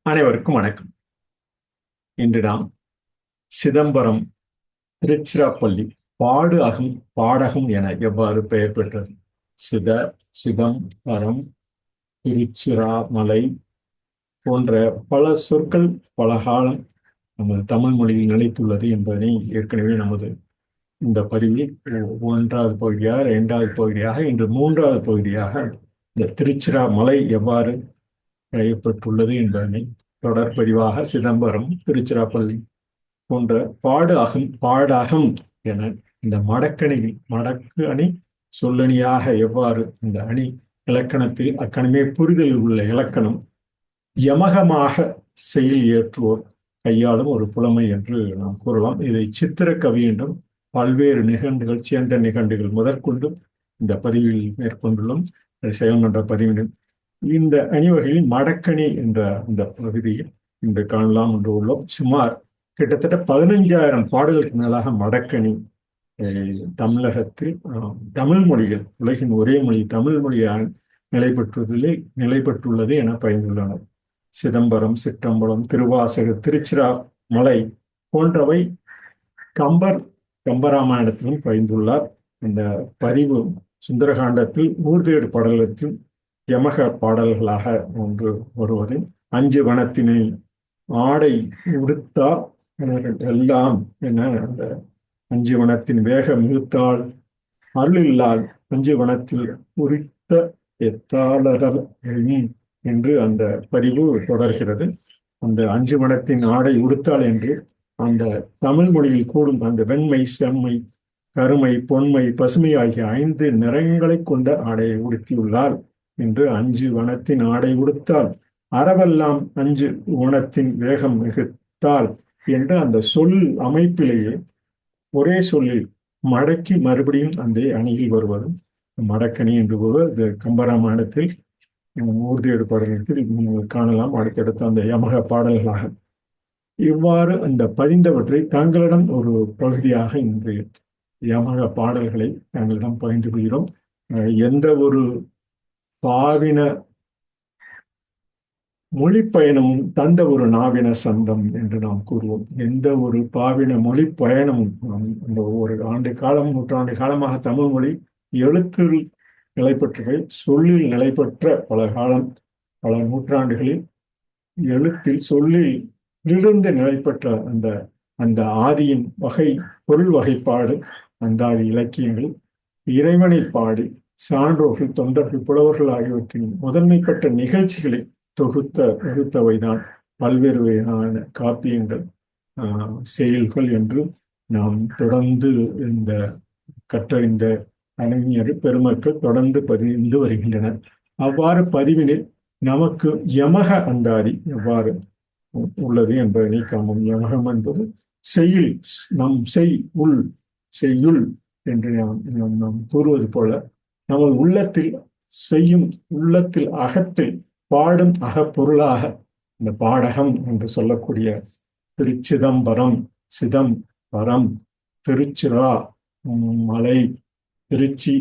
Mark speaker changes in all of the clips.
Speaker 1: அனைவருக்கும் வணக்கம். இன்று நாம் சிதம்பரம் திருச்சிராப்பள்ளி பாடு அகம் பாடகம் என எவ்வாறு பெயர் பெற்றது? சித, சிதம், பரம், திருச்சிராமலை போன்ற பல சொற்கள் பல காலம் நமது தமிழ் மொழியில் நிலைத்துள்ளது என்பதனை ஏற்கனவே நமது இந்த பதிவில் ஒன்றாவது பகுதியாக, இரண்டாவது பகுதியாக, இன்று மூன்றாவது பகுதியாக இந்த திருச்சிராமலை எவ்வாறு பெயர்பெற்றுள்ளது என்பதனை தொடர்பதிவாக சிதம்பரம், திருச்சிராப்பள்ளி போன்ற பாடகம் என இந்த மடக்கு அணி சொல்லணியாக எவ்வாறு இந்த அணி இலக்கணத்தில் அக்கணமே புரிதலில் உள்ள இலக்கணம் யமகமாக செயல் ஏற்றுவோர் கையாளும் ஒரு புலமை என்று நாம் கூறலாம். இதை சித்திர கவி என்றும் பல்வேறு நிகண்டுகள், சேர்ந்த நிகண்டுகள் முதற்கொண்டு இந்த பதிவில் மேற்கொண்டுள்ளோம். செயல்மன்ற பதிவினும் இந்த அணிவகையில் மடக்கணி என்ற இந்த பகுதியில் இன்று காணலாம் என்று உள்ளோம். சுமார் கிட்டத்தட்ட 15,000 பாடல்களுக்கு மேலாக மடக்கணி தமிழகத்தில் தமிழ் மொழிகள், உலகின் ஒரே மொழி தமிழ் மொழியாக நிலைப்பெற்றுள்ளது என பயந்துள்ளனர். சிதம்பரம், சிற்றம்பலம், திருவாசக, திருச்சிராமலை போன்றவை கம்பராமாயணத்திலும் பயந்துள்ளார். இந்த பதிவு சுந்தரகாண்டத்தில் ஊர்தேடு படலத்தில் யமக பாடல்களாக ஒன்று வருவது. அஞ்சு வனத்தினை ஆடை உடுத்தா எல்லாம் என அந்த அஞ்சு வனத்தின் வேக மிகுத்தால் அருளில்லால் அஞ்சு வனத்தில் உரித்த எத்தாளர் என்று அந்த பதிவு தொடர்கிறது. அந்த அஞ்சு வனத்தின் ஆடை உடுத்தாள் என்று அந்த தமிழ் மொழியில் கூடும் அந்த வெண்மை, செம்மை, கருமை, பொன்மை, பசுமை ஆகிய 5 நிறங்களை கொண்ட ஆடையை உடுத்தியுள்ளார் என்று அஞ்சு வனத்தின் ஆடை உடுத்தால் அறவெல்லாம் அஞ்சு வனத்தின் வேகம் மிகுத்தால் என்று அந்த சொல் அமைப்பிலேயே ஒரே சொல்லில் மடக்கி மறுபடியும் அந்த அணியில் வருவதும் மடக்கணி என்று கூறுவது கம்பராமாயணத்தில் ஊர்தியேடு பாடல்களில் காணலாம். அடுத்தடுத்த அந்த யமக பாடல்களாக இவ்வாறு அந்த பதிந்தவற்றை தங்களிடம் ஒரு பகுதியாக இன்று யமக பாடல்களை தங்களிடம் பகிர்ந்து கொள்கிறோம். எந்த ஒரு பாவின மொழி பயணமும் தந்த ஒரு நாவின சந்தம் என்று நாம் கூறுவோம். எந்த ஒரு பாவின மொழி பயணமும் இந்த ஒரு நூற்றாண்டு காலமாக தமிழ் மொழி எழுத்தில் நிலை பெற்றவை, சொல்லில் நிலை பெற்ற பல நூற்றாண்டுகளில் எழுத்தில் சொல்லில் இருந்து நிலை பெற்ற அந்த ஆதியின் பொருள் வகைப்பாடு, அந்தாதி இலக்கியங்கள், இறைவனை பாடி சான்றோர்கள், தொண்டர்கள், புலவர்கள் ஆகியவற்றின் முதன்மைப்பட்ட நிகழ்ச்சிகளை தொகுத்தவைதான் பல்வேறு வகையான காப்பியங்கள், செயல்கள் என்று நாம் தொடர்ந்து இந்த கற்றறிந்த அறிஞர் பெருமக்கள் தொடர்ந்து பதிந்து வருகின்றனர். அவ்வாறு பதிவினில் நமக்கு யமக அந்தாதி எவ்வாறு உள்ளது என்பதனை காணும். யமகம் என்பது செய்யுள், நம் செய்யுள் என்று நாம் கூறுவது போல நமது உள்ளத்தில் செய்யும், உள்ளத்தில் அகத்தில் பாடும் அகப்பொருளாக இந்த பாடகம் என்று சொல்லக்கூடிய திருச்சிதம்பரம், சிதம்பரம், திருச்சிரா மலை, திருச்சி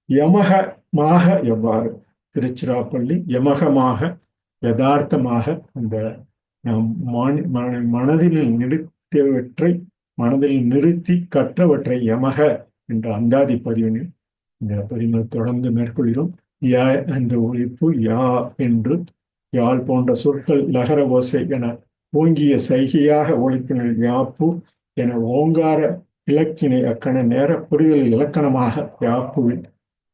Speaker 1: யமகமாக எவ்வாறு திருச்சிராப்பள்ளி யமகமாக யதார்த்தமாக அந்த நாம் மனதில் நிறுத்தி கற்றவற்றை யமக என்ற அந்தாதி பதிவினில் இந்த பதிவை தொடர்ந்து மேற்கொள்கிறோம். யா என்ற ஒழிப்பு, யா என்று யாழ் போன்ற சொற்கள் லகர ஓசை என ஓங்கிய சைகையாக ஒழிப்பினில் யாப்பு என ஓங்கார இலக்கினை அக்கண நேர புரிதல் இலக்கணமாக யாப்புவில்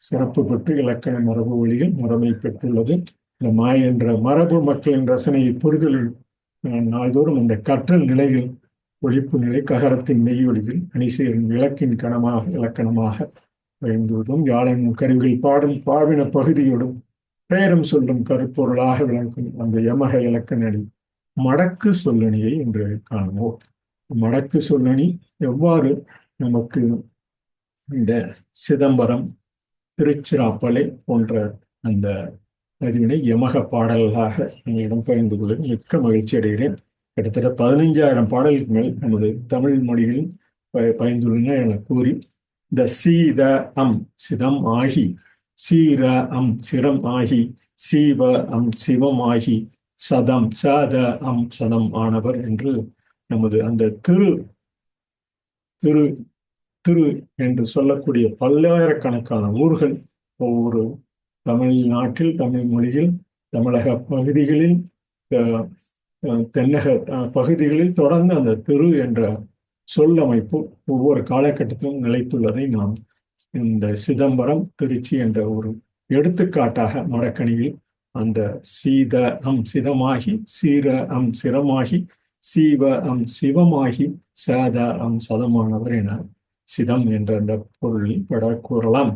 Speaker 1: சிறப்பு பெற்று இலக்கண மரபு வழியில் முறைமை பெற்றுள்ளது. இந்த மாய் என்ற மரபு மக்களின் ரசனையை புரிதலில் நாள்தோறும் இந்த கற்றல் நிலையில் ஒழிப்பு நிலை ககரத்தின் மெய்யொலியில் அணிசேரும் விளக்கின் இலக்கணமாக பயந்துவதும் யாழின் கருவிகள் பாடும் பாவின பகுதியோடும் பெயரும் சொல்லும் கருப்பொருளாக விளக்கும் அந்த யமக இலக்கண அணி மடக்கு சொல்லணியை என்று காணுவோம். மடக்கு சொல்லணி எவ்வாறு நமக்கு இந்த சிதம்பரம், திருச்சிராப்பள்ளி போன்ற அந்த பதிவினை யமக பாடல்களாக என்னிடம் பகிர்ந்து கொள்ள மிக்க மகிழ்ச்சி அடைகிறேன். கிட்டத்தட்ட 15,000 பாடல்கள் மேல் நமது தமிழ் மொழியில் பயந்துள்ளன என கூறி இந்த சீத அம் சிதம் ஆகி, சீர அம் சிரம் ஆகி, சீவ அம் சிவம் ஆகி, சதம் சத அம் சதம் ஆனவர் என்று நமது அந்த திரு திரு திரு என்று சொல்லக்கூடிய பல்லாயிரக்கணக்கான ஊர்கள் ஒவ்வொரு தமிழ்நாட்டில், தமிழ் மொழியில், தமிழக பகுதிகளில், தென்னக பகுதிகளில் தொடர்ந்து அந்த திரு என்ற சொல்லமைப்பு ஒவ்வொரு காலகட்டத்திலும் நிலைத்துள்ளதை நாம் இந்த சிதம்பரம், திருச்சி என்ற ஒரு எடுத்துக்காட்டாக மடக்கணியில் அந்த சீத அம் சிதமாகி, சீர அம் சிரமாகி, சீவ அம் சிவமாகி, சத அம் சதமானவர் என சிதம் என்ற அந்த பொருளில் பட கூறலாம்.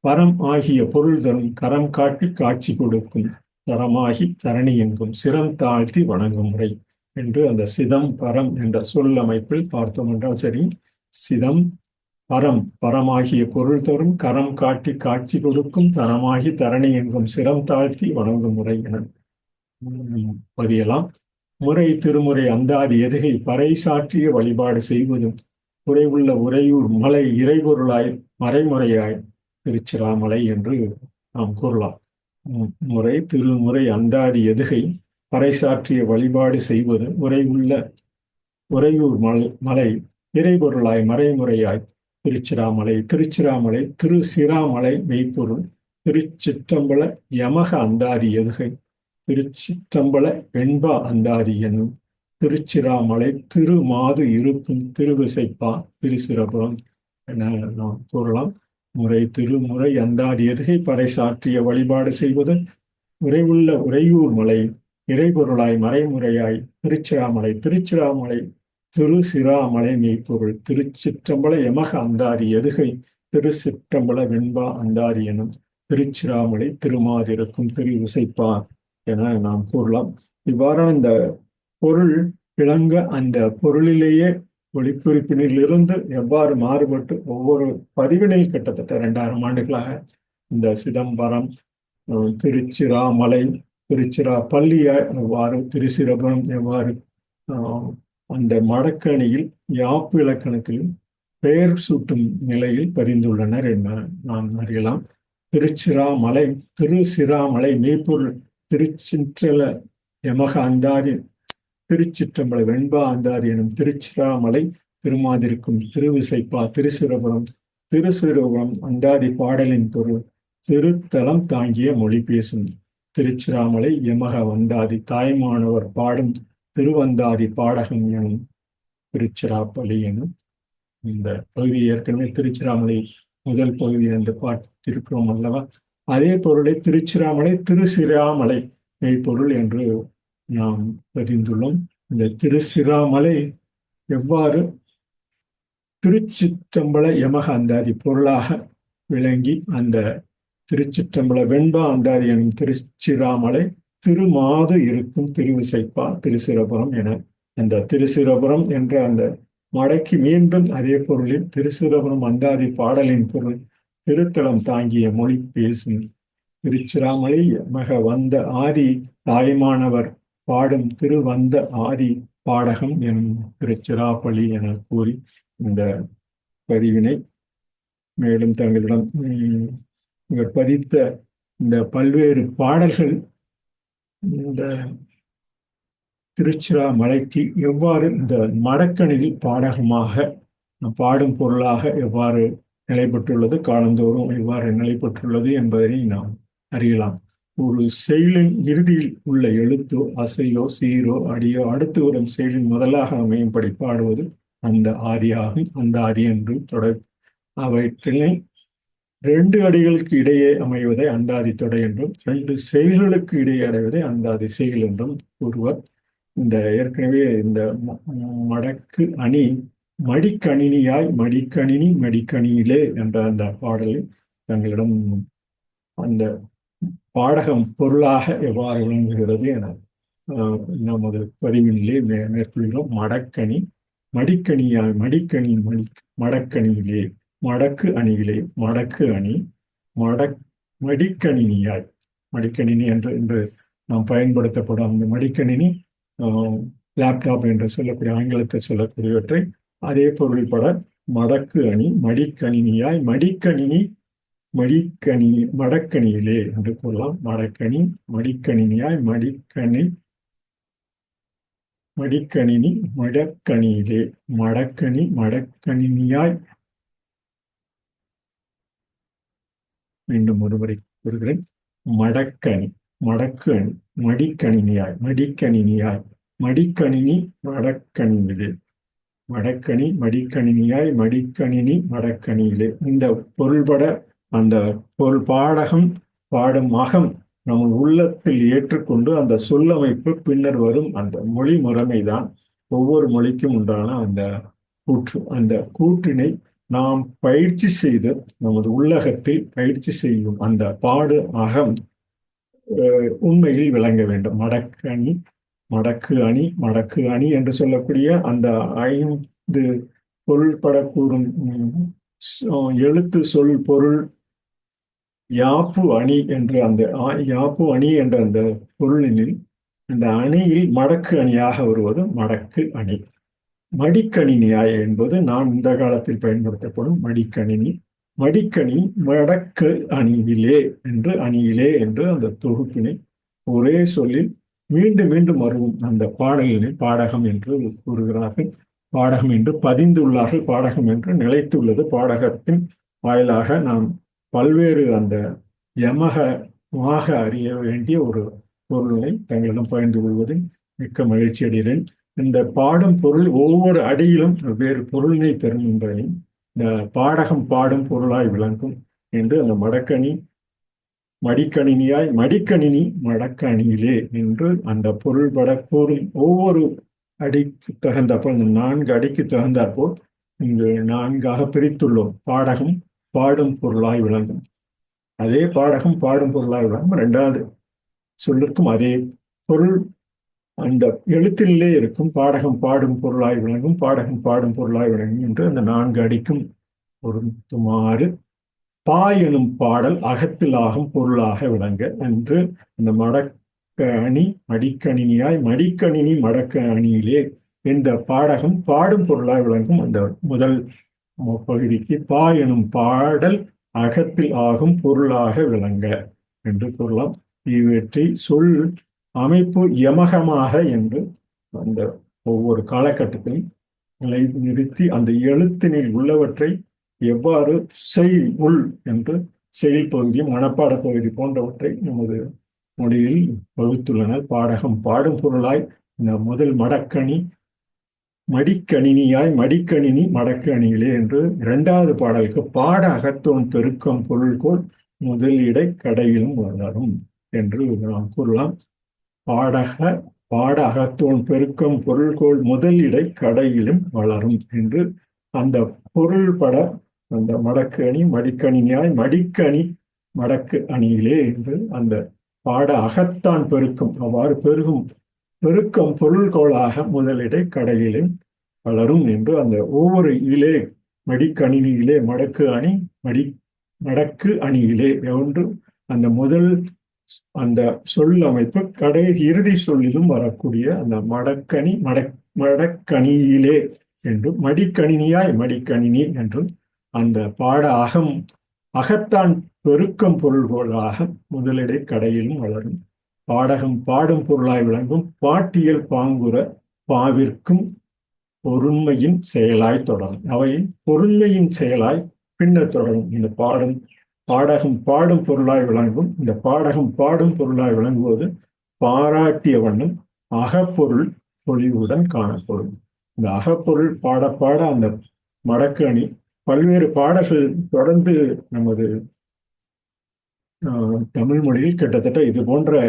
Speaker 1: பரம் ஆகிய பொருள் தரும் கரம் காட்டி காட்சி கொடுக்கும் தரமாகி தரணி எங்கும் சிரம் தாழ்த்தி வணங்கும் முறை என்று அந்த சிதம் பரம் என்ற சொல்லமைப்பில் பார்த்தோம் என்றால் சரி, சிதம் பரம் பரமாகிய பொருள் தரும் கரம் காட்டி காட்சி கொடுக்கும் தரமாகி தரணி எங்கும் சிரம் தாழ்த்தி வணங்கும் முறை என பதியலாம். முறை திருமுறை அந்தாதி எதுகை பறை சாற்றிய வழிபாடு செய்வதும் குறைவுள்ள உறையூர் மலை இறைபொருளாய் மறைமுறையாய் திருச்சிராமலை என்று நாம் கூறலாம். முறை திருமுறை அந்தாதி எதுகை பறைசாற்றிய வழிபாடு செய்வது உறையூர் மலை இறைபொருளாய் மறைமுறையாய் திருச்சிராமலை. திருச்சிராமலை திரு சிராமலை மெய்ப்பொருள். திருச்சிற்றம்பல யமக அந்தாதி எதுகை திருச்சிற்றம்பல வெண்பா அந்தாதி என்னும் திருச்சிராமலை திருமாது இருக்கும் திருவிசைப்பா திருச்சிரபுரம் என நாம் கூறலாம். முறை திருமுறை அந்தாதி எதுகை பறைசாற்றிய வழிபாடு செய்வது உறைவுள்ள உறையூர் மலை இறைபொருளாய் மறைமுறையாய் திருச்சிராமலை. திருச்சிராமலை திரு சிராமலை மெய்ப்பொருள். திருச்சிற்றம்பல யமக அந்தாதி எதுகை திருச்சிற்றம்பல வெண்பா அந்தாதி எனும் திருச்சிராமலை திருமாதிருக்கும் திரு விசைப்பா என நாம் கூறலாம். இவ்வாறான இந்த பொருள் விளங்க அந்த பொருளிலேயே ஒளிக்குறிப்பினிலிருந்து எவ்வாறு மாறுபட்டு ஒவ்வொரு பதிவினில் கிட்டத்தட்ட 2000 ஆண்டுகளாக இந்த சிதம்பரம், திருச்சிராமலை, திருச்சிராப்பள்ளியாய் எவ்வாறு, திருச்சிரபுரம் எவ்வாறு அந்த மடக்கணியில் யாப்பு இலக்கணத்திலும் பெயர் சூட்டும் நிலையில் பதிந்துள்ளனர் என நாம் அறியலாம். திருச்சிராமலை திருச்சிராமலை மெய்ப்பொருள். திருச்சிற்றல யமக அந்தாதி திருச்சிற்றம்பல வெண்பா அந்தாதி எனும் திருச்சிராமலை திருமாதிருக்கும் திருவிசைப்பா திருச்சிரபுரம். திருச்சிரபுரம் அந்தாதி பாடலின் பொருள் திருத்தலம் தாங்கிய மொழி பேசும். திருச்சிராமலை யமக வந்தாதி தாய்மானவர் பாடும் திருவந்தாதி பாடகம் எனும் திருச்சிராப்பள்ளி எனும் இந்த பகுதி ஏற்கனவே திருச்சிராமலை முதல் பகுதி என்று பார்த்திருக்கிறோம் அல்லவா. அதே பொருளை திருச்சிராமலை திருச்சிராமலை மெய்ப்பொருள் என்று நாம் பதிந்துள்ளோம். இந்த திருச்சிராமலை எவ்வாறு திருச்சிற்றம்பல யமக அந்தாதி பொருளாக விளங்கி அந்த திருச்சிற்றம்பல வெண்பா அந்தாதி எனும் திருச்சிராமலை திருமாது இருக்கும் திருவிசைப்பா திருச்சிரபுரம் என அந்த திருச்சிரபுரம் என்ற அந்த மடக்கி மீண்டும் அதே பொருளில் திருச்சிரபுரம் அந்தாதி பாடலின் பொருள் திருத்தலம் தாங்கிய மொழி பேசும். திருச்சிராமலை யமக வந்த ஆதி தாய்மானவர் பாடும் திருவந்த ஆதி பாடகம் எனும் திருச்சிராப்பள்ளி என கூறி இந்த பதிவினை மேலும் தங்களிடம் இவர் பதித்த இந்த பல்வேறு பாடல்கள் இந்த திருச்சிராமலைக்கு எவ்வாறு இந்த மடக்கணியில் பாடகமாக பாடும் பொருளாக எவ்வாறு நிலைப்பட்டுள்ளது, காலந்தோறும் எவ்வாறு நிலைப்பட்டுள்ளது என்பதை நாம் அறியலாம். ஒரு செயலின் இறுதியில் உள்ள எழுத்தோ அசையோ சீரோ அடியோ அடுத்து வரும் செயலின் முதலாக அமையும்படி பாடுவது அந்த ஆதியாகும். அந்த ஆதி என்று தொடர் அவற்றினை 2 அடிகளுக்கு இடையே அமைவதை அந்தாதி தொடை என்றும் 2 செயல்களுக்கு இடையே அடைவதை அந்தாதி செயல் என்றும் கூறுவர். இந்த ஏற்கனவே இந்த மடக்கு அணி மடிக்கணினியாய் மடிக்கணினி மடிக்கணியிலே என்ற அந்த பாடலில் தங்களிடம் அந்த பாடகம் பொருளாக எவ்வாறு விளங்குகிறது என நமது பதிவினிலே மேற்கொள்கிறோம். மடக்கணி மடிக்கணியாய் மடிக்கணி மடக்கணியிலே மடக்கு அணியிலே மடக்கு அணி மடிக்கணினியாய் மடிக்கணினி என்று நாம் பயன்படுத்தப்படும் அந்த மடிக்கணினி லேப்டாப் என்று சொல்லக்கூடிய ஆங்கிலத்தை சொல்லக்கூடியவற்றை அதே பொருள்பட மடக்கு அணி மடிக்கணினியாய் மடிக்கணினி மடக்கணியிலே என்று கூறலாம். மடக்கணி மடிக்கணினியாய் மடிக்கணி மடிக்கணினி மடக்கணியிலே. மடக்கணி மடக்கணினியாய். மீண்டும் ஒருமுறை கூறுகிறேன். மடக்கணி மடக்கு அணி மடிக்கணினியாய் மடிக்கணினியாய் மடிக்கணினி மடக்கணினிலே. மடக்கணி மடிக்கணினியாய் மடிக்கணினி மடக்கணியிலே. இந்த பொருள்பட அந்த பொருள் பாடகம் பாடும் அகம் நம்ம உள்ளத்தில் ஏற்றுக்கொண்டு அந்த சொல்லமைப்பு பின்னர் வரும் அந்த மொழி முறைமைதான் ஒவ்வொரு மொழிக்கும் உண்டான அந்த கூற்று. அந்த கூற்றினை நாம் பயிற்சி செய்து நமது உள்ளகத்தில் பயிற்சி செய்யும் அந்த பாடு அகம் உண்மையில் விளங்க வேண்டும். மடக்கணி மடக்கு அணி மடக்கு அணி என்று சொல்லக்கூடிய அந்த 5 பொருள்பட கூறும் எழுத்து சொல் பொருள் யாப்பு அணி என்று அந்த யாப்பு அணி என்ற அந்த பொருளினில் அந்த அணியில் மடக்கு அணியாக வருவது மடக்கு அணி. மடிக்கணினியாய் என்பது நான் இந்த காலத்தில் பயன்படுத்தப்படும் மடிக்கணினி. மடிக்கணி மடக்கு அணியிலே என்று அந்த தொகுப்பினை ஒரே சொல்லில் மீண்டும் மீண்டும் வரும் அந்த பாடலினை பாடகம் என்று கூறுகிறார்கள். பாடகம் என்று பதிந்துள்ளார்கள். பாடகம் என்று நிலைத்துள்ளது. பாடகத்தின் வாயிலாக நாம் பல்வேறு அந்த யமகமாக அறிய வேண்டிய ஒரு பொருளை தங்களிடம் பகிர்ந்து கொள்வதில் மிக்க மகிழ்ச்சி அடைகிறேன். இந்த பாடும் பொருள் ஒவ்வொரு அடியிலும் வேறு பொருளினை பெறும் என்பதையும் இந்த பாடகம் பாடும் பொருளாய் விளங்கும் என்று அந்த மடக்கணி மடிக்கணினியாய் மடிக்கணினி மடக்க அணியிலே என்று அந்த பொருள்பட கூறும் ஒவ்வொரு அடிக்கு தகுந்தாற்போல் இந்த 4 அடிக்கு தகுந்தாற்போல் இங்கு 4ஆக பிரித்துள்ளோம். பாடகம் பாடும் பொருளாய் விளங்கும். அதே பாடகம் பாடும் பொருளாய் விளங்கும் 2வது சொல்லிருக்கும் அதே பொருள் அந்த எழுத்திலே இருக்கும். பாடகம் பாடும் பொருளாய் விளங்கும், பாடகம் பாடும் பொருளாய் விளங்கும் என்று அந்த 4 அடிக்கும் பொருந்துமாறு பா எனும் பாடல் அகத்தில் ஆகும் பொருளாக விளங்க என்று அந்த மடக்க அணி மடிக்கணினியாய் மடிக்கணினி மடக்க அணியிலே இந்த பாடகம் பாடும் பொருளாய் விளங்கும் அந்த முதல் பகுதிக்கு பா எனும் பாடல் அகத்தில் ஆகும் பொருளாக விளங்க என்று கூறலாம். இவற்றை சொல் அமைப்பு யமகமாக என்று அந்த ஒவ்வொரு காலகட்டத்திலும் நிலை நிறுத்தி அந்த எழுத்தினில் உள்ளவற்றை எவ்வாறு உள் என்று செயல் பகுதி மனப்பாட பகுதி போன்றவற்றை நமது மொழியில் வகுத்துள்ளனர். பாடகம் பாடும் பொருளாய் இந்த முதல் மடக்கணி மடிக்கணினியாய் மடிக்கணினி மடக்கு அணியிலே என்று 2வது பாடலுக்கு பாட அகத்தோன் பெருக்கம் பொருள்கோள் முதல் இடை கடையிலும் வளரும் என்று நாம் கூறலாம். பாட அகத்தோன் பெருக்கம் பொருள்கோள் முதல் இடை கடையிலும் வளரும் என்று அந்த பொருள்பட அந்த மடக்கு அணி மடிக்கணினியாய் மடிக்கணி மடக்கு அணியிலே என்று அந்த பாட அகத்தான் பெருக்கம் அவ்வாறு பெருக்கம் பொருள்கோளாக முதலிடை கடையிலும் வளரும் என்று அந்த ஒவ்வொரு இலே மடிக்கணினியிலே மடக்கு அணி மடக்கு அணியிலே ஒன்று அந்த முதல் அந்த சொல் அமைப்பு இறுதி சொல்லிலும் வரக்கூடிய அந்த மடக்கணி மடக்கணியிலே என்றும் மடிக்கணினியாய் மடிக்கணினி என்றும் அந்த பாட அகத்தான் பெருக்கம் பொருள்கோளாக முதலிடை கடையிலும் வளரும். பாடகம் பாடும் பொருளாய் விளங்கும் பாட்டியல் பாங்குற பாவிற்கும் பொருண்மையின் செயலாய் தொடரும். அவை பொருண்மையின் செயலாய் பின்னர் தொடரும். இந்த பாடகம் பாடும் பொருளாய் விளங்கும். இந்த பாடகம் பாடும் பொருளாய் விளங்குவது பாராட்டிய வண்ணம் அகப்பொருள் பொலிவுடன் காணப்படும். இந்த அகப்பொருள் பாட பாட அந்த மடக்கு அணி பல்வேறு பாடல்கள் தொடர்ந்து நமது தமிழ் மொழியில் கிட்டத்தட்ட இது போன்ற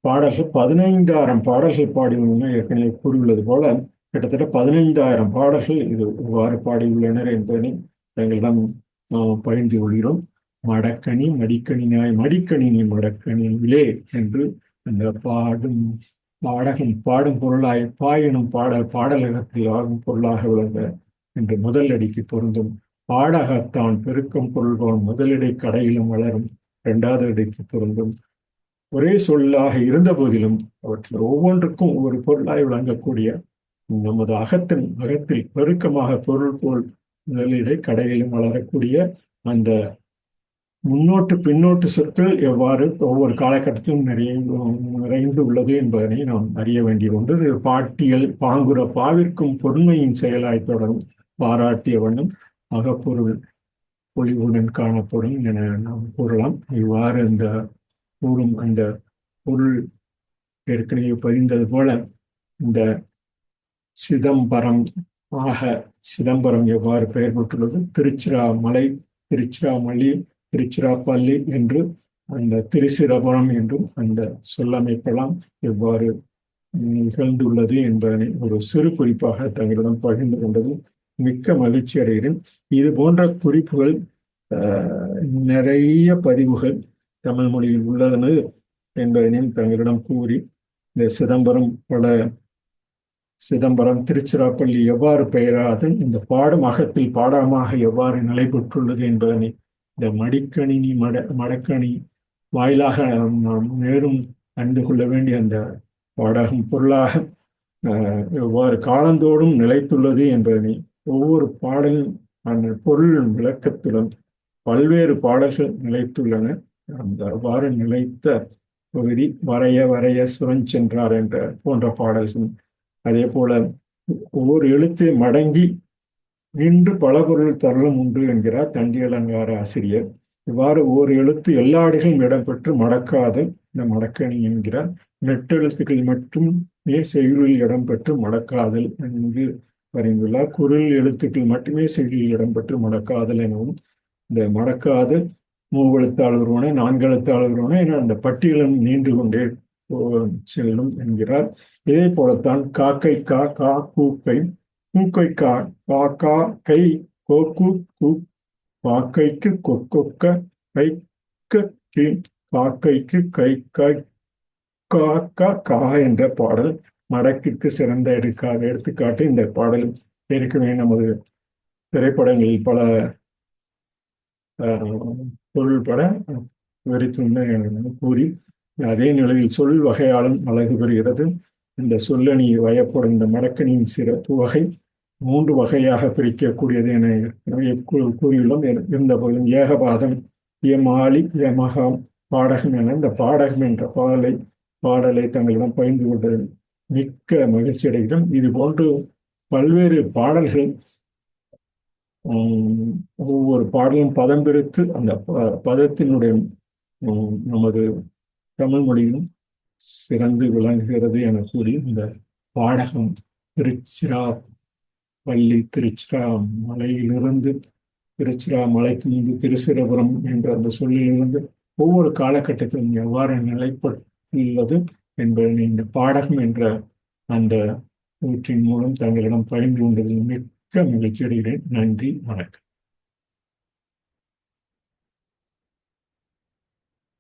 Speaker 1: பாடல்கள் 15,000 பாடல்கள் பாடியுள்ளன. ஏற்கனவே கூறியுள்ளது போல கிட்டத்தட்ட 15,000 பாடல்கள் இது இவ்வாறு பாடியுள்ளனர் என்பதனை எங்களிடம் பகிர்ந்து கொள்கிறோம். மடக்கணி மடிக்கணினாய் மடிக்கணினி மடக்கணியிலே என்று அந்த பாடகம் பாடும் பொருளாய் பாயனும் பாடலகத்தில் ஆகும் பொருளாக விளங்க என்று முதல் அடிக்கு பொருந்தும். பாடகத்தான் பெருக்கம் பொருள்கோள் முதலிடை கடையிலும் வளரும் 2வது அடிக்கு பொருந்தும். ஒரே சொல்லாக இருந்த போதிலும் அவற்றில் ஒவ்வொன்றுக்கும் ஒவ்வொரு பொருளாய் விளங்கக்கூடிய நமது அகத்தில் பெருக்கமாக பொருள்கோள் முதலிடை கடையிலும் வளரக்கூடிய அந்த முன்னோட்டு பின்னோட்டு சொற்கள் எவ்வாறு ஒவ்வொரு காலகட்டத்திலும் நிறைந்து உள்ளது என்பதனை நாம் அறிய வேண்டிய ஒன்று. இது பாட்டியல் பாங்குற பாவிற்கும் பொன்மையின் செயலாய் தொடரும் பாராட்டிய வண்ணம் அகப்பொருள் பொலிவுடன் காணப்படும் என நாம் கூறலாம். இவ்வாறு இந்த கூறும் அந்த பொருள் ஏற்கனவே பதிந்தது போல இந்த சிதம்பரம் ஆக சிதம்பரம் எவ்வாறு பெயர் பெற்றுள்ளது, திருச்சிராமலை, திருச்சிராமல்லி, திருச்சிராப்பள்ளி என்று அந்த திருச்சிராபுரம் என்றும் அந்த சொல்லமைப்பெல்லாம் எவ்வாறு நிகழ்ந்துள்ளது என்பதனை ஒரு சிறு குறிப்பாக தங்களிடம் பகிர்ந்து கொண்டது மிக்க மகிழ்ச்சி அடைகிறேன். இது போன்ற குறிப்புகள் நிறைய பதிவுகள் தமிழ் மொழியில் உள்ளதன என்பதனையும் தங்களிடம் கூறி இந்த சிதம்பரம் திருச்சிராப்பள்ளி எவ்வாறு பெயராது இந்த பாடும் அகத்தில் பாடமாக எவ்வாறு நிலை பெற்றுள்ளது என்பதனை இந்த மடக்கணி வாயிலாக நாம் மேலும் அறிந்து கொள்ள வேண்டிய அந்த பாடகம் பொருளாக எவ்வாறு காலந்தோறும் நிலைத்துள்ளது என்பதனை ஒவ்வொரு பாடலின் அந்த பொருள் விளக்கத்துடன் பல்வேறு பாடல்கள் நிலைத்துள்ளன. அந்த அவ்வாறு நிலைத்த பகுதி வரைய சுரஞ்சென்றார் என்ற போன்ற பாடல்கள். அதே போல ஒவ்வொரு எழுத்து மடங்கி நின்று பல பொருள் தருளும் உண்டு என்கிறார் தண்டி அலங்கார ஆசிரியர். இவ்வாறு ஒவ்வொரு எழுத்து எல்லா அடிகளும் இடம்பெற்று மடக்காதல் இந்த மடக்கணி என்கிறார். நெட்டெழுத்துக்கள் மட்டுமே செய்யுளில் இடம்பெற்று மடக்காதல் என்று வரைந்துள்ளார். குரில் எழுத்துக்கள் மட்டுமே செய்யுளில் இடம்பெற்று மடக்காதல் எனவும் இந்த மடக்காதல் மூவெழுத்தாளர் வருவன, நான்கு எழுத்தாளர் வருவன என அந்த பட்டியலும் நீண்டு கொண்டே செல்லும் என்கிறார். இதே போலத்தான் காக்கை கா கா கூக்கை, கூக்கை கா கா கா கை கோக்கு கூ, காக்கைக்கு கொக்கொக்க கைக்கு கீ, காக்கைக்கு கை கை கா கா என்ற பாடல் மடக்கிற்கு சிறந்த எடுத்துக்காட்டு. இந்த பாடல் ஏற்கனவே நமது திரைப்படங்களில் பல பொருள்பட விவரித்துள்ள கூறி அதே நிலையில் சொல் வகையாலும் அழகு பெறுகிறது. இந்த சொல்லணி வயப்படும் இந்த மடக்கணியின் சிறப்பு வகை 3 வகையாக பிரிக்கக்கூடியது என கூறியுள்ளோம். இருந்த போதும் ஏகபாதம், ஏமாளி, ஏமகாம், பாடகம் என இந்த பாடகம் என்ற பாடலை தங்களிடம் பகிர்ந்து கொண்டது மிக்க மகிழ்ச்சி அடைகிறோம். இது போன்று பல்வேறு பாடல்கள் ஒவ்வொரு பாடலும் பதம் பிரித்து அந்த பதத்தினுடைய நமது தமிழ் மொழியிலும் சிறந்து விளங்குகிறது என கூறி இந்த பாடகம் திருச்சிராமலையிலிருந்து திருச்சிராமலைக்கு முன்பு திருச்சிராபுரம் என்ற அந்த சொல்லிலிருந்து ஒவ்வொரு காலகட்டத்திலும் எவ்வாறு நிலைப்பட்டுள்ளது என்பதை இந்த பாடகம் என்ற அந்த நூற்றின் மூலம் தங்களிடம் பகிர்ந்து கொண்டதில் மிக்க மகிழ்ச்சி அடைகிறேன். நன்றி, வணக்கம்.